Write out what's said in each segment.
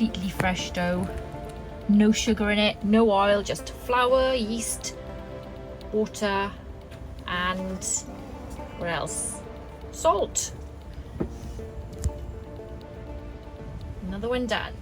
completely fresh dough. No sugar in it, no oil, just flour, yeast, water, and what else? Salt. Another one done.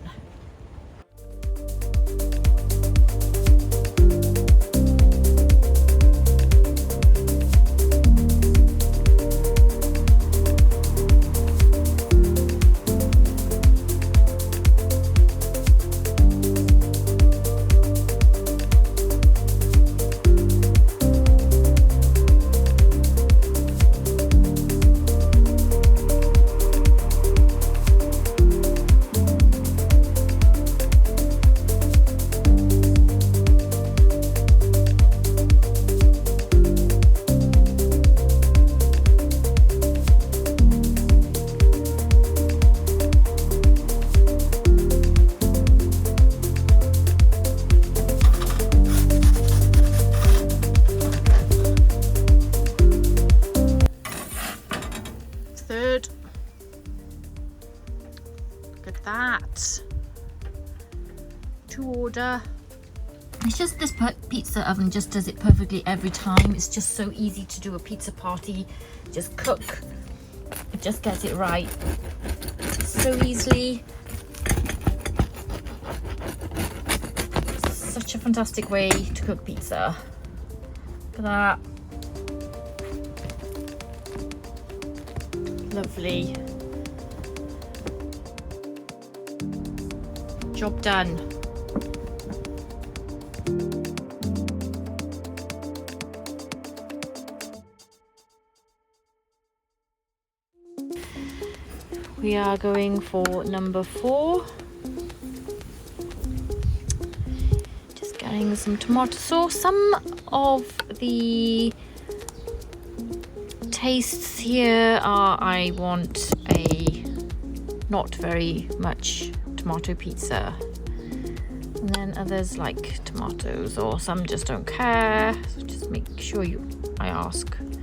Third. Look at that. To order. It's just this pizza oven just does it perfectly every time. It's just so easy to do a pizza party. Just cook. It just gets it right so easily. Such a fantastic way to cook pizza. Look at that. Lovely. Job done. We are going for number 4. Just getting some tomato sauce. Some of the tastes here are I want a not very much tomato pizza, and then others like tomatoes, or some just don't care, so just make sure I ask, and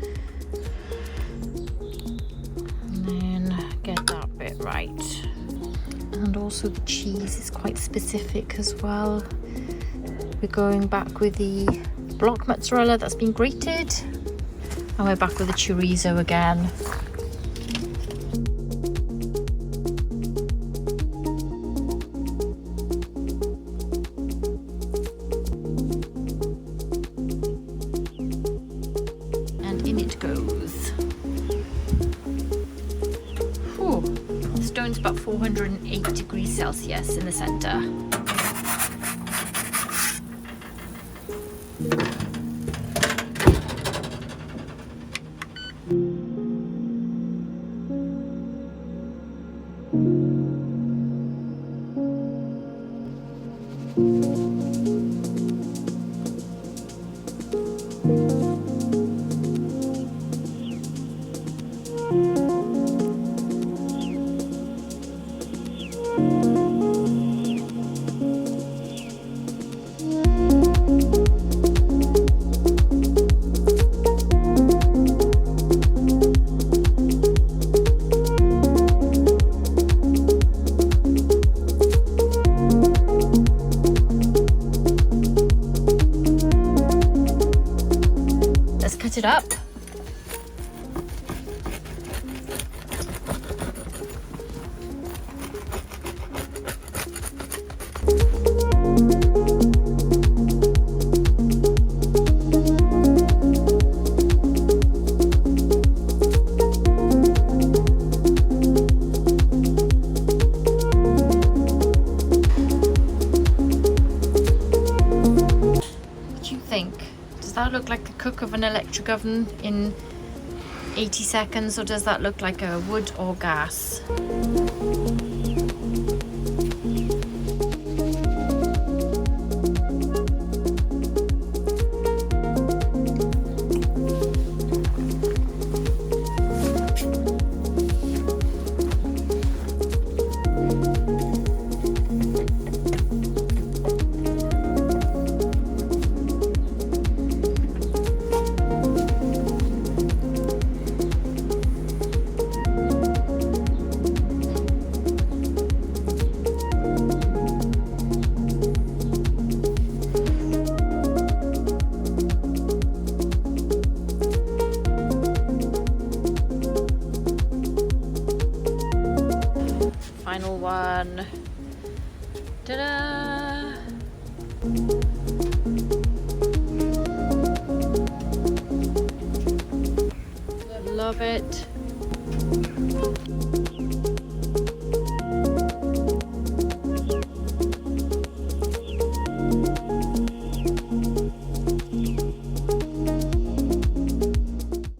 then get that bit right. And also the cheese is quite specific as well. We're going back with the block mozzarella that's been grated. And we're back with the chorizo again. And in it goes. Whew. The stone's about 408 degrees Celsius in the center. It up. That look like the cook of an electric oven in 80 seconds, or does that look like a wood or gas? done. Ta-da! Love it.